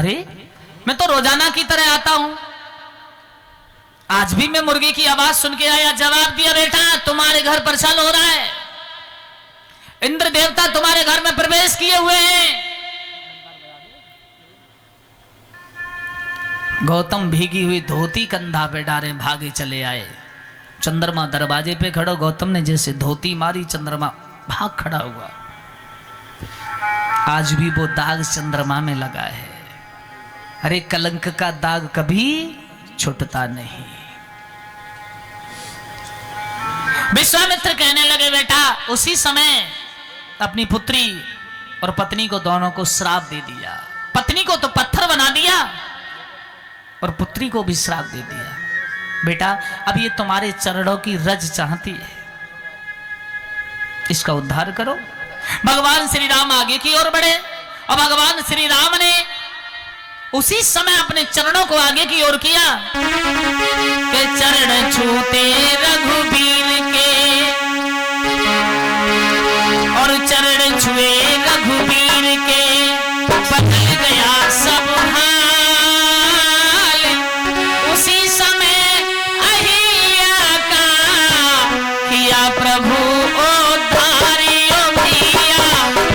अरे मैं तो रोजाना की तरह आता हूं, आज भी मैं मुर्गी की आवाज सुन के आया। जवाब दिया, बेटा तुम्हारे घर पर छल हो रहा है, इंद्र देवता तुम्हारे घर में प्रवेश किए हुए हैं। गौतम भीगी हुई धोती कंधा पे डाले भागे चले आए। चंद्रमा दरवाजे पे खड़ो, गौतम ने जैसे धोती मारी, चंद्रमा भाग खड़ा हुआ। आज भी वो दाग चंद्रमा में लगा है। अरे कलंक का दाग कभी छूटता नहीं। विश्वामित्र कहने लगे, बेटा उसी समय अपनी पुत्री और पत्नी को दोनों को श्राप दे दिया। पत्नी को तो पत्थर बना दिया और पुत्री को भी श्राप दे दिया। बेटा अब ये तुम्हारे चरणों की रज चाहती है, इसका उद्धार करो। भगवान श्री राम आगे की ओर बढ़े और भगवान श्री राम ने उसी समय अपने चरणों को आगे की ओर किया कि चरण छूते रघुबीर के और चरण छुए रघुबीर के, बदल गया सब हाल। उसी समय अहिल्या का किया प्रभु उद्धारियो भैया,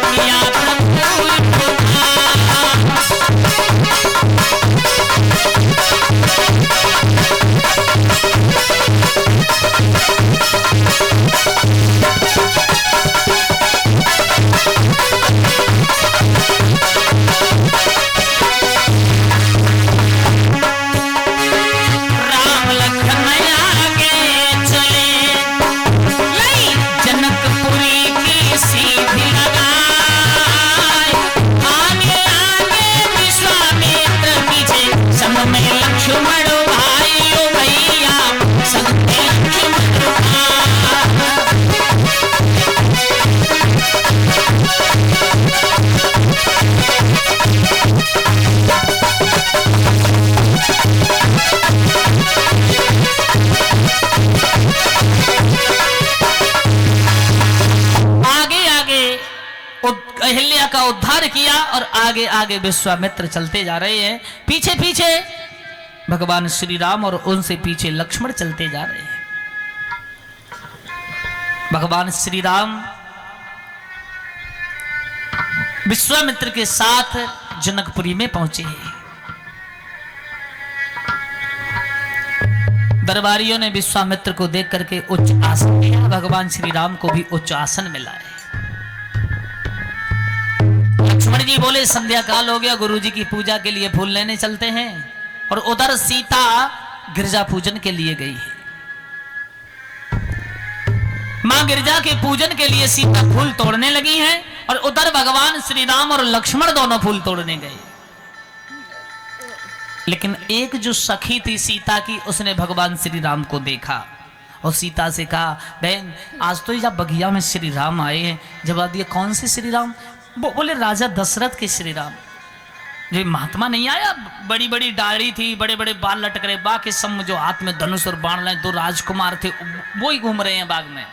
किया प्रभु उद्धार। अहिल्या का उद्धार किया और आगे आगे विश्वामित्र चलते जा रहे हैं। पीछे पीछे भगवान श्री राम और उनसे पीछे लक्ष्मण चलते जा रहे हैं। भगवान श्री राम विश्वामित्र के साथ जनकपुरी में पहुंचे हैं। दरबारियों ने विश्वामित्र को देख करके उच्च आसन दिया, भगवान श्री राम को भी उच्च आसन मिला है। लक्ष्मण जी बोले, संध्या काल हो गया, गुरुजी की पूजा के लिए फूल लेने चलते हैं। और उधर सीता गिरजा पूजन के लिए गई है। मां गिरजा के पूजन के लिए सीता फूल तोड़ने लगी हैं और उधर भगवान श्री राम और लक्ष्मण दोनों फूल तोड़ने गए। लेकिन एक जो सखी थी सीता की, उसने भगवान श्री राम को देखा और सीता से कहा, बहन आज तो जब बगिया में श्री राम आए हैं। जवाब दिया, कौन से श्री राम? वो बोले, राजा दशरथ के श्री राम। जो महात्मा नहीं आया, बड़ी बड़ी दाढ़ी थी, बड़े बड़े बाल लटक रहे, बाग के सम जो हाथ में धनुष और बाण लाए, दो राजकुमार थे, वो ही घूम रहे हैं बाग में।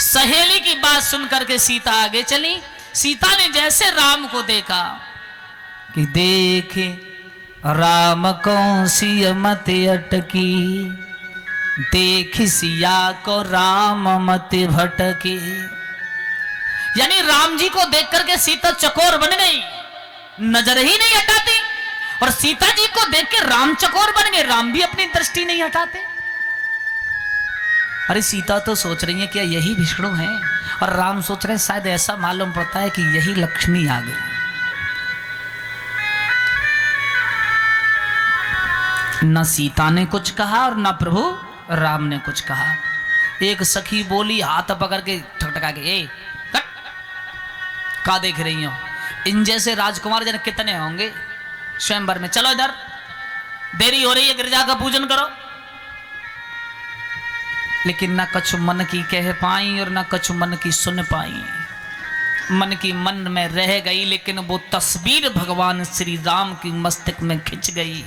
सहेली की बात सुनकर के सीता आगे चली। सीता ने जैसे राम को देखा कि देखे राम कौन सी मत अटकी, देख सिया को राम मत भटकी। यानी राम जी को देख करके सीता चकोर बन गई, नजर ही नहीं हटाती। और सीता जी को देख के राम चकोर बन गए, राम भी अपनी दृष्टि नहीं हटाते। अरे सीता तो सोच रही है क्या यही विष्णु हैं, और राम सोच रहे हैं शायद ऐसा मालूम पड़ता है कि यही लक्ष्मी आ गई। न सीता ने कुछ कहा और न प्रभु राम ने कुछ कहा। एक सखी बोली हाथ पकड़ के ठकठका के, ए का देख रही हो? इन जैसे राजकुमार जन कितने होंगे स्वयंवर में, चलो इधर, देरी हो रही है, गिरजा का पूजन करो। लेकिन न कुछ मन की कह पाई और न कुछ मन की सुन पाई। मन की मन में रह गई, लेकिन वो तस्वीर भगवान श्री राम की मस्तक में खिंच गई।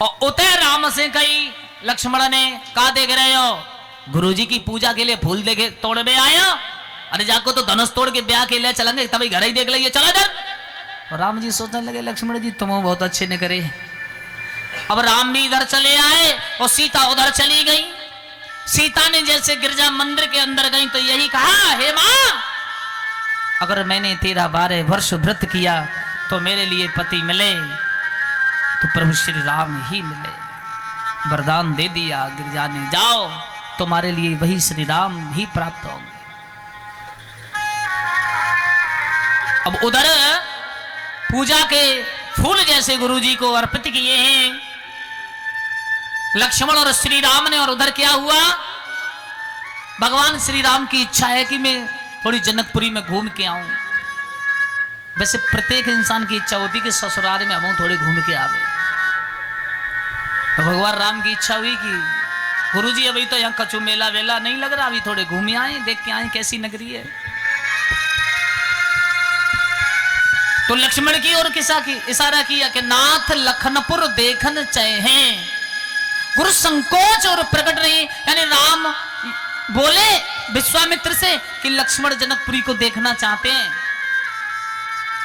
और उतरे राम से कही, लक्ष्मण ने, का देख रहे हो? गुरुजी की पूजा के लिए फूल देखे तोड़ने आया? अरे जाको तो धनुष तोड़ के ब्याह के लिए चलेंगे, तभी घर ही देख लेंगे, चला इधर। और राम जी सोचने लगे लक्ष्मण जी तुम बहुत अच्छे ने करे। अब राम भी इधर चले आए और सीता उधर चली गई। सीता ने जैसे गिरजा मंदिर के अंदर गई तो यही कहा, हे मां, अगर मैंने तेरा 12 वर्ष व्रत किया तो मेरे लिए पति मिले तो प्रभु श्री राम ही मिले। वरदान दे दिया गिरजा ने, जाओ तुम्हारे लिए वही श्री राम ही प्राप्त होंगे। अब उधर पूजा के फूल जैसे गुरुजी को अर्पित किए हैं लक्ष्मण और श्री राम ने। और उधर क्या हुआ, भगवान श्री राम की इच्छा है कि मैं थोड़ी जनकपुरी में घूम के आऊं। वैसे प्रत्येक इंसान की इच्छा होती कि ससुराल में हम थोड़े घूम के आवे। तो भगवान राम की इच्छा हुई कि गुरुजी अभी तो यहाँ कछु मेला वेला नहीं लग रहा, अभी थोड़े घूम आए, देख के आए कैसी नगरी है। तो लक्ष्मण की ओर किसा की इशारा किया कि नाथ लखनपुर देखन चाहे। गुरु संकोच और प्रकट नहीं, यानी राम बोले विश्वामित्र से कि लक्ष्मण जनकपुरी को देखना चाहते हैं,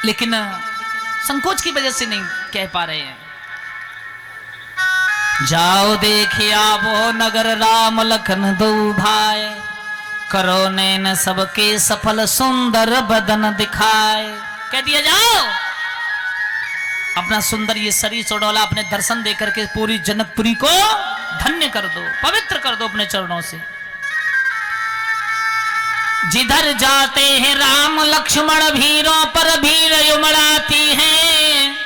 लेकिन संकोच की वजह से नहीं कह पा रहे हैं। जाओ देखिया वो नगर राम लखन दो भाई, करो नैन सबके सफल सुंदर बदन दिखाए। कह दिया जाओ, अपना सुंदर ये शरीर चौड़ौला अपने दर्शन देकर के पूरी जनकपुरी को धन्य कर दो, पवित्र कर दो अपने चरणों से। जिधर जाते हैं राम लक्ष्मण भीड़ों पर भीड़ उमड़ाती है,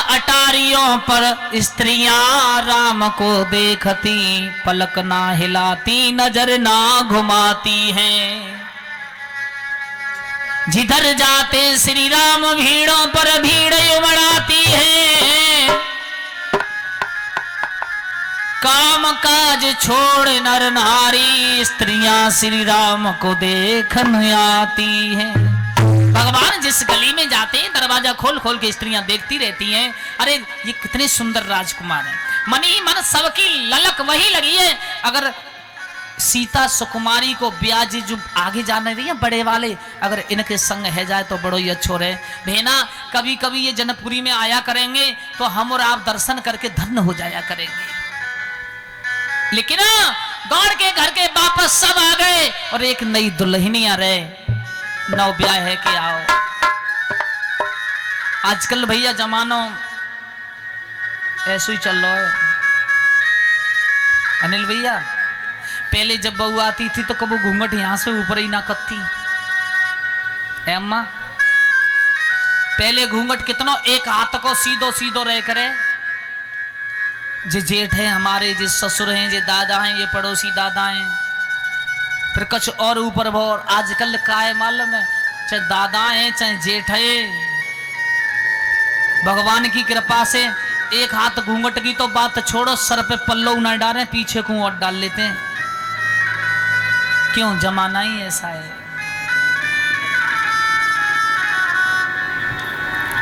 अटारियों पर स्त्रियां राम को देखती, पलक ना हिलाती नजर ना घुमाती हैं। जिधर जाते श्री राम भीड़ों पर भीड़ उमड़ाती है, काम काज छोड़ नर नारी स्त्रियां श्री राम को देखन आती हैं। भगवान जिस गली में जाते हैं दरवाजा खोल खोल के स्त्रियां देखती रहती हैं, अरे ये कितने सुंदर राजकुमार हैं। मन ही मन सबकी ललक वही लगी है। अगर सीता सुकुमारी को ब्याज जो आगे जाने रही है बड़े वाले, अगर इनके संग है जाए तो बड़ो ही अच्छो रहे। भेना कभी कभी ये जनकपुरी में आया करेंगे तो हम और आप दर्शन करके धन्य हो जाया करेंगे। लेकिन गौड़ के घर के वापस सब आ गए और एक नई दुल्हनी आ रहे, नौ ब्याह है कि आओ। आजकल भैया जमानो ऐसे ही चल रहा है अनिल भैया। पहले जब बहू आती थी तो कबू घूंघट यहां से ऊपर ही ना कत्ती। अम्मा पहले घूंघट कितनो एक हाथ को सीधो सीधो रह करे। जे जेठ है हमारे, जे ससुर हैं, जे दादा हैं, ये पड़ोसी दादा हैं, फिर कुछ और ऊपर भोर। आजकल का है मालूम है, चाहे दादा है चाहे जेठ है, भगवान की कृपा से एक हाथ घूंघट की तो बात छोड़ो, सर पे पल्लो ना डालें पीछे को और डाल लेते हैं। क्यों, जमाना ही ऐसा है।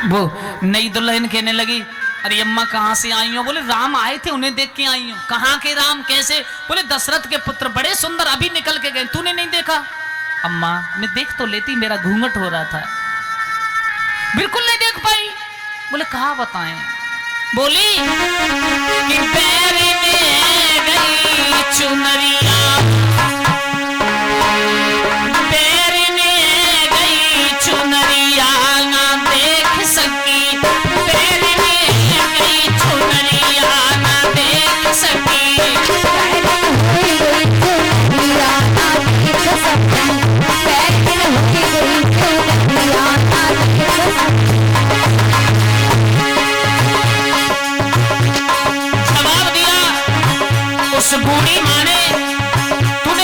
वो नई दुल्हन कहने लगी, अरे अम्मा कहां से आई हो? बोले राम आए थे उन्हें देख के आई हूं। कहां के राम, कैसे? बोले दशरथ के पुत्र, बड़े सुंदर, अभी निकल के गए, तूने नहीं देखा? अम्मा मैं देख तो लेती, मेरा घूंघट हो रहा था। बिल्कुल नहीं देख पाई। बोले कहा बताएं? बोली कि पैर में गई चुनरिया, पैर में गई चुनरिया ना देख सकी, पैर में गई चुनरिया ना देख सकी, पैर में गई चुनरिया ना देख सकी, पैर में गई चुनरिया ना देख सकी। उस बूढ़ी माँ ने, तू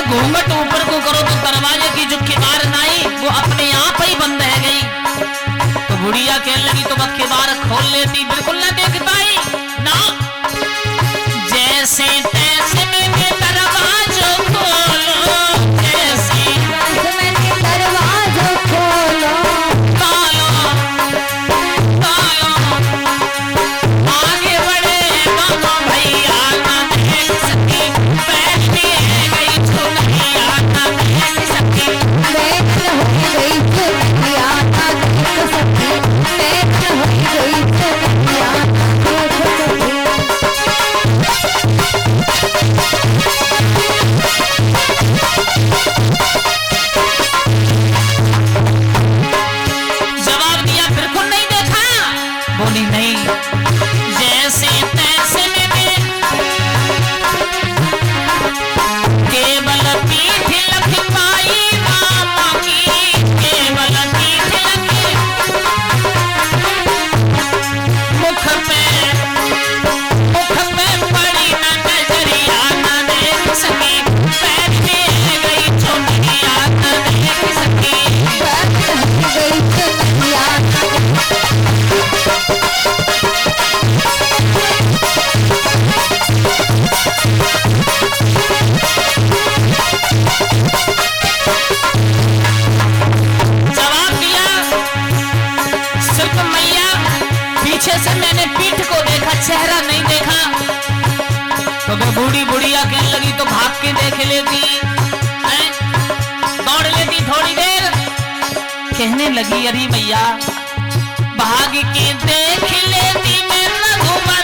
घूंघट ऊपर को करो तो दरवाजे की जो किवाड़ नाई वो अपने आप ही बंद रह गई। तो बुढ़िया कहने लगी तो वह किवाड़ खोल लेती, बिल्कुल ना देख पाई ना। जैसे तैसे मैंने दरवाजो खोलो, जैसे मैंने दरवाजो खोलो, कालो कालो आगे बढ़े मामा भैया ना देख सके, बैठती है गई चुनैया ना देख सके, बैठ हो गई चुनैया ना देख सके, बैठ हो गई चुनैया ना देख सके। जवाब दिया बिल्कुल नहीं देखा। बोली नहीं, जैसे तैसे मैंने केवल पीठ लख पाई मामा की, केवल पीठ लख मुख पे पड़ी न नजरिया न देख सके, बैठे गई चुनैया न देख सके, बैठ गई चुनैया न जवाब दिया सिर्फ मैया, पीछे से मैंने पीठ को देखा, चेहरा नहीं देखा। तो वो बूढ़ी बुढ़िया कहने लगी तो भाग के देख लेती, दौड़ लेती थोड़ी देर। कहने लगी अरे मैया भाग के देख लेती मैं रघुबर